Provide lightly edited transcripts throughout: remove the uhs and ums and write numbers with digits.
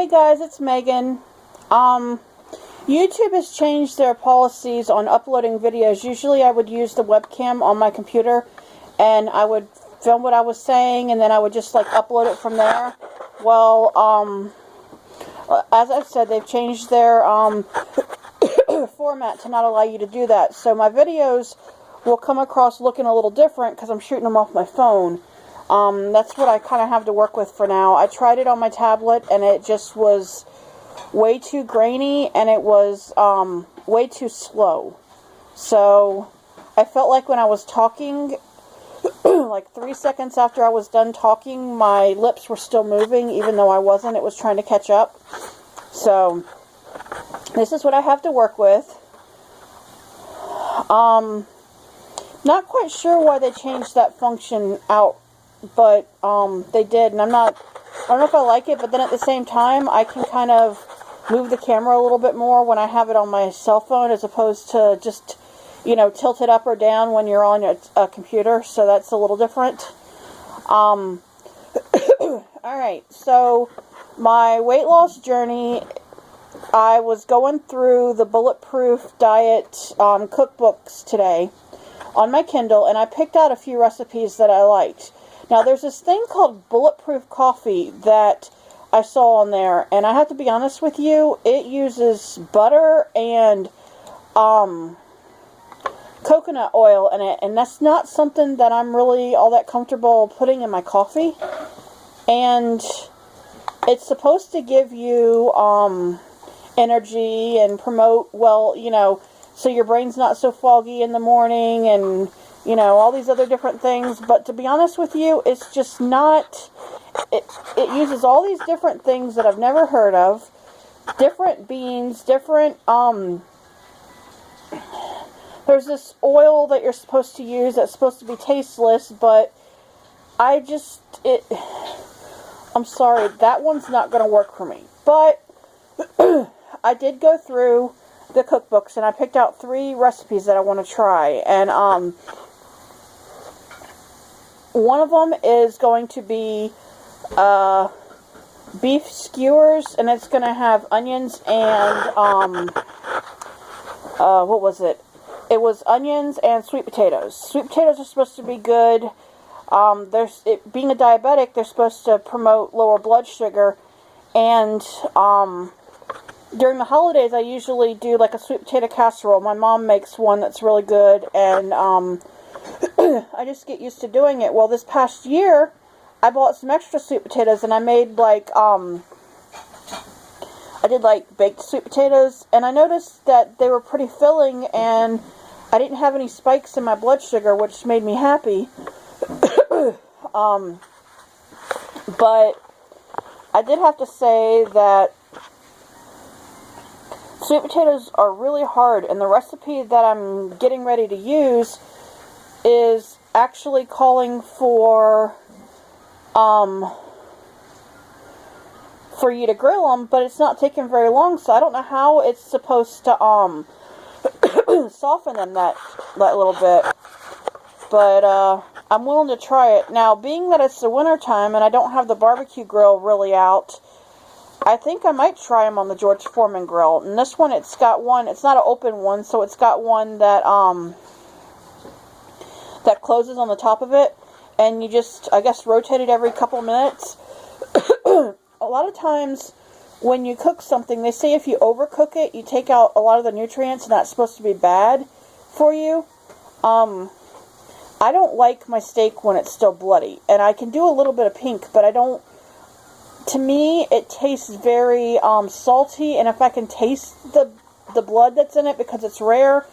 Hey guys, it's Megan. YouTube has changed their policies on uploading videos. Usually I would use the webcam on my computer and I would film what I was saying and then I would just like upload it from there. Well, as I've said, they've changed their format to not allow you to do that. So my videos will come across looking a little different because I'm shooting them off my phone. That's what I kind of have to work with for now. I tried it on my tablet and it just was way too grainy and it was way too slow. So I felt like when I was talking, like 3 seconds after I was done talking, my lips were still moving even though I wasn't. It was trying to catch up. So this is what I have to work with. Not quite sure why they changed that function out, but they did, and I don't know if I like it, but then at the same time I can kind of move the camera a little bit more when I have it on my cell phone as opposed to just, you know, tilt it up or down when you're on a computer, so that's a little different. Alright, so my weight loss journey, I was going through the Bulletproof Diet cookbooks today on my Kindle, and I picked out a few recipes that I liked. Now, there's this thing called Bulletproof Coffee that I saw on there, and I have to be honest with you, it uses butter and coconut oil in it, and that's not something that I'm really all that comfortable putting in my coffee. And it's supposed to give you energy and promote, well, you know, so your brain's not so foggy in the morning and, you know, all these other different things. But to be honest with you, it's just not, it uses all these different things that I've never heard of. Different beans, different, there's this oil that you're supposed to use that's supposed to be tasteless, but I'm sorry, that one's not going to work for me. But I did go through the cookbooks and I picked out 3 recipes that I want to try, and one of them is going to be beef skewers, and it's going to have onions and what was it? It was onions and sweet potatoes. Sweet potatoes are supposed to be good. Being a diabetic, they're supposed to promote lower blood sugar, and during the holidays, I usually do like a sweet potato casserole. My mom makes one that's really good, and I just get used to doing it. Well, this past year, I bought some extra sweet potatoes, and I made like, I did like baked sweet potatoes, and I noticed that they were pretty filling, and I didn't have any spikes in my blood sugar, which made me happy. But I did have to say that sweet potatoes are really hard, and the recipe that I'm getting ready to use is actually calling for you to grill them, but it's not taking very long, so I don't know how it's supposed to soften them that little bit. But I'm willing to try it. Now, being that it's the winter time and I don't have the barbecue grill really out, I think I might try them on the George Foreman grill. And this one, it's got one, it's not an open one, so it's got one that that closes on the top of it, and you just, I guess, rotate it every couple minutes. A lot of times when you cook something, they say if you overcook it, you take out a lot of the nutrients, and that's supposed to be bad for you. I don't like my steak when it's still bloody, and I can do a little bit of pink, but I don't, to me, it tastes very salty, and if I can taste the blood that's in it because it's rare,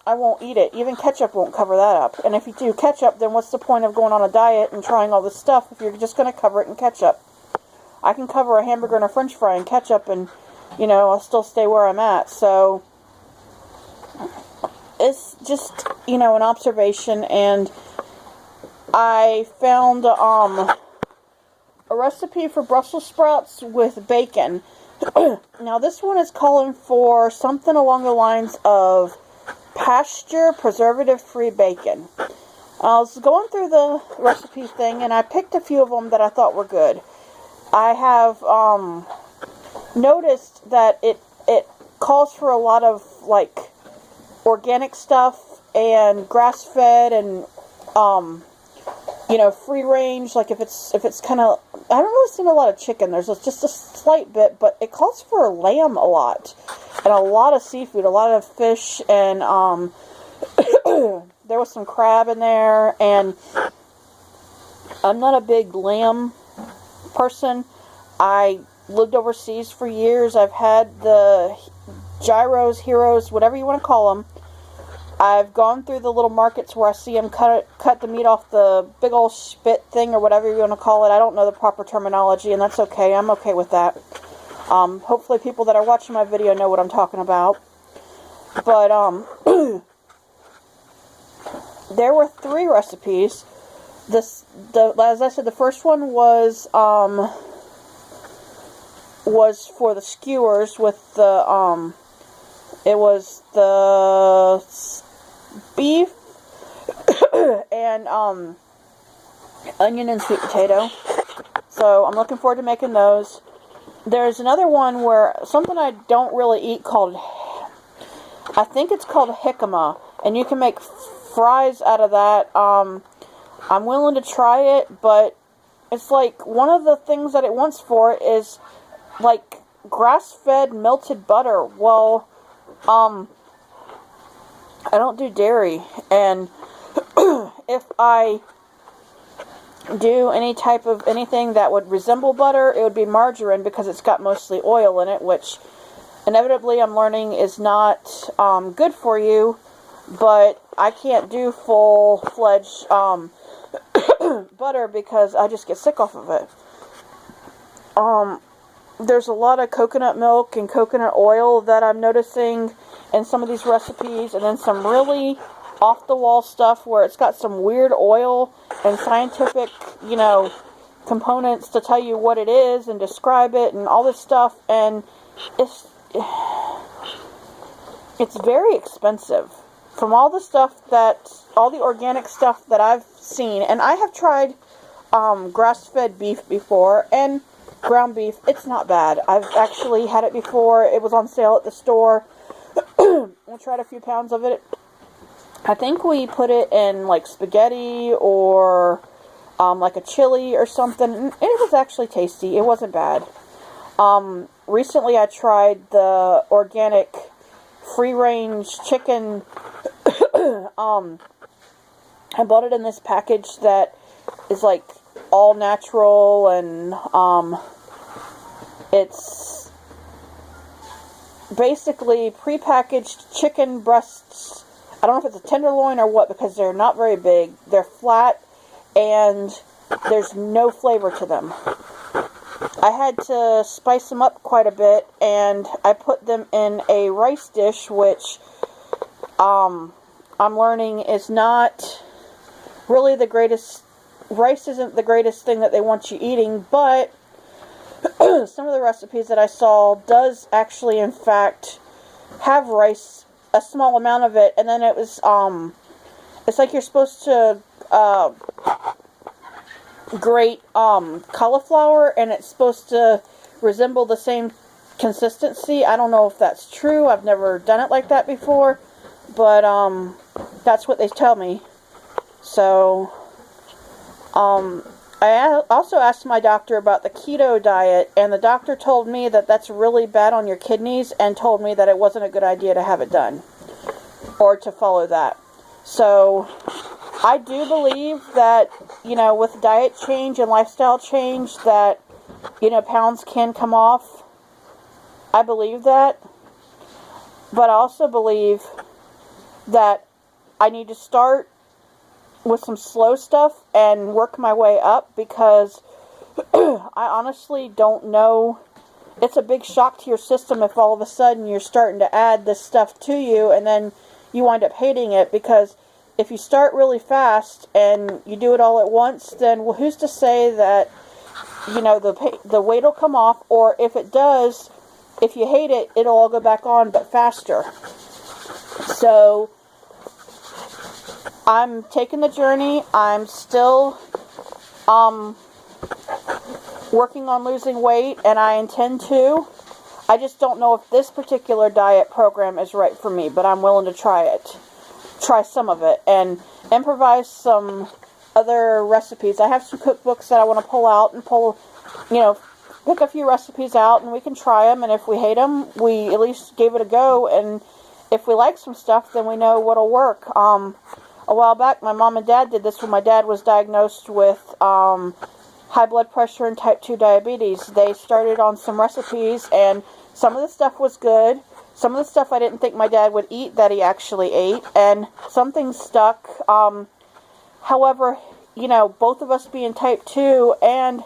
I won't eat it. Even ketchup won't cover that up. And if you do ketchup, then what's the point of going on a diet and trying all this stuff if you're just going to cover it in ketchup? I can cover a hamburger and a french fry in ketchup and, you know, I'll still stay where I'm at. So it's just, you know, an observation, and I found a recipe for Brussels sprouts with bacon. Now, this one is calling for something along the lines of pasture preservative-free bacon. I was going through the recipe thing, and I picked a few of them that I thought were good. I have noticed that it calls for a lot of like organic stuff and grass-fed and you know, free range. Like if it's kind of, I haven't really seen a lot of chicken. There's just a slight bit, but it calls for lamb a lot and a lot of seafood, a lot of fish, and there was some crab in there. And I'm not a big lamb person. I lived overseas for years. I've had the gyros, heroes, whatever you want to call them. I've gone through the little markets where I see them cut the meat off the big old spit thing, or whatever you want to call it. I don't know the proper terminology, and that's okay. I'm okay with that. Hopefully people that are watching my video know what I'm talking about. But there were 3 recipes. As I said, the first one was for the skewers with the it was the beef and onion and sweet potato. So I'm looking forward to making those. There's another one where something I don't really eat called, I think it's called jicama, and you can make fries out of that. I'm willing to try it, but it's like one of the things that it wants for it is like grass-fed melted butter. Well, I don't do dairy, and if I do any type of anything that would resemble butter, it would be margarine, because it's got mostly oil in it, which inevitably I'm learning is not good for you. But I can't do full-fledged butter because I just get sick off of it. There's a lot of coconut milk and coconut oil that I'm noticing in some of these recipes, and then some really off-the-wall stuff where it's got some weird oil and scientific, you know, components to tell you what it is and describe it and all this stuff, and it's very expensive. From all the organic stuff that I've seen, and I have tried grass-fed beef before, and ground beef, it's not bad. I've actually had it before. It was on sale at the store. I tried a few pounds of it. I think we put it in like spaghetti or like a chili or something, and it was actually tasty. It wasn't bad. Recently I tried the organic free-range chicken. I bought it in this package that is like all natural, and it's basically prepackaged chicken breasts. I don't know if it's a tenderloin or what, because they're not very big. They're flat, and there's no flavor to them. I had to spice them up quite a bit, and I put them in a rice dish, which I'm learning is not really the greatest. Rice isn't the greatest thing that they want you eating, but some of the recipes that I saw does actually, in fact, have rice, a small amount of it, and then it was, it's like you're supposed to grate cauliflower, and it's supposed to resemble the same consistency. I don't know if that's true. I've never done it like that before, but that's what they tell me. So I also asked my doctor about the keto diet, and the doctor told me that that's really bad on your kidneys, and told me that it wasn't a good idea to have it done or to follow that. So I do believe that, you know, with diet change and lifestyle change, that, you know, pounds can come off. I believe that. But I also believe that I need to start with some slow stuff and work my way up, because I honestly don't know. It's a big shock to your system if all of a sudden you're starting to add this stuff to you, and then you wind up hating it, because if you start really fast and you do it all at once, then well, who's to say that, you know, the weight will come off, or if it does, if you hate it, it'll all go back on, but faster. So I'm taking the journey. I'm still working on losing weight, and I intend to. I just don't know if this particular diet program is right for me, but I'm willing to try it. Try some of it, and improvise some other recipes. I have some cookbooks that I want to pull out and pick a few recipes out, and we can try them, and if we hate them, we at least gave it a go, and if we like some stuff, then we know what'll work. A while back, my mom and dad did this when my dad was diagnosed with high blood pressure and type 2 diabetes. They started on some recipes, and some of the stuff was good. Some of the stuff I didn't think my dad would eat that he actually ate, and some things stuck. However, both of us being type 2 and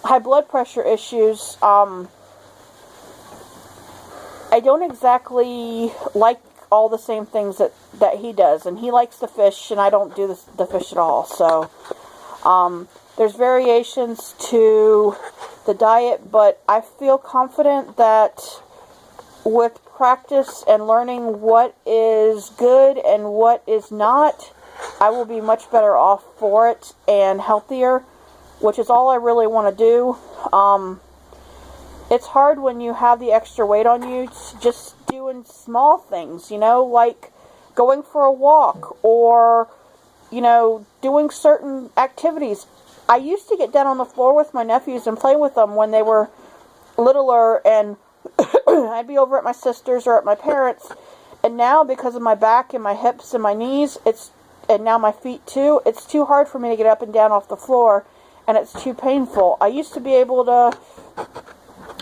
high blood pressure issues, I don't exactly like all the same things that he does. And he likes the fish, and I don't do the fish at all. So, there's variations to the diet, but I feel confident that with practice and learning what is good and what is not, I will be much better off for it and healthier, which is all I really want to do. It's hard when you have the extra weight on you, just doing small things, like going for a walk or, doing certain activities. I used to get down on the floor with my nephews and play with them when they were littler, and I'd be over at my sister's or at my parents', and now because of my back and my hips and my knees, and now my feet too, it's too hard for me to get up and down off the floor, and it's too painful. I used to be able to,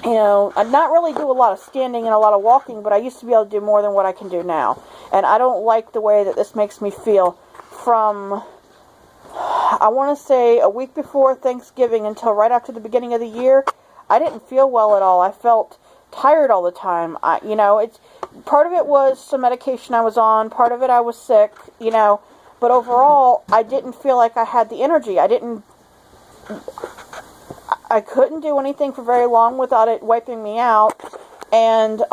not really do a lot of standing and a lot of walking, but I used to be able to do more than what I can do now, and I don't like the way that this makes me feel. From, I want to say, a week before Thanksgiving until right after the beginning of the year, I didn't feel well at all. I felt tired all the time. It's part of it was some medication I was on, part of it I was sick, but overall, I didn't feel like I had the energy. I couldn't do anything for very long without it wiping me out, and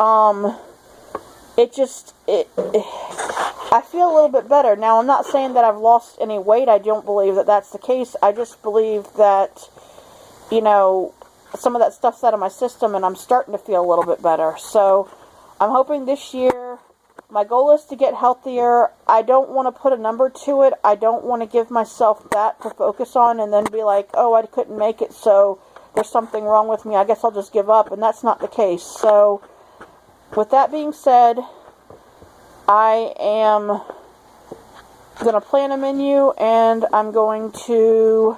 I feel a little bit better. Now, I'm not saying that I've lost any weight. I don't believe that that's the case. I just believe that, some of that stuff's out of my system, and I'm starting to feel a little bit better. So, I'm hoping this year, my goal is to get healthier. I don't want to put a number to it. I don't want to give myself that to focus on and then be like, oh, I couldn't make it, so there's something wrong with me. I guess I'll just give up, and that's not the case. So, with that being said, I am going to plan a menu, and I'm going to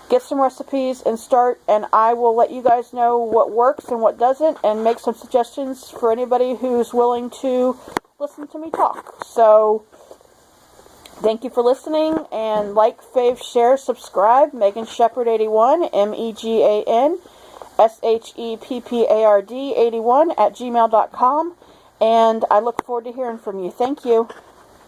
get some recipes and start, and I will let you guys know what works and what doesn't, and make some suggestions for anybody who's willing to listen to me talk. So, thank you for listening, and like, fave, share, subscribe. Megan Shepherd 81, MEGAN SHEPPARD 81 @gmail.com, and I look forward to hearing from you. Thank you.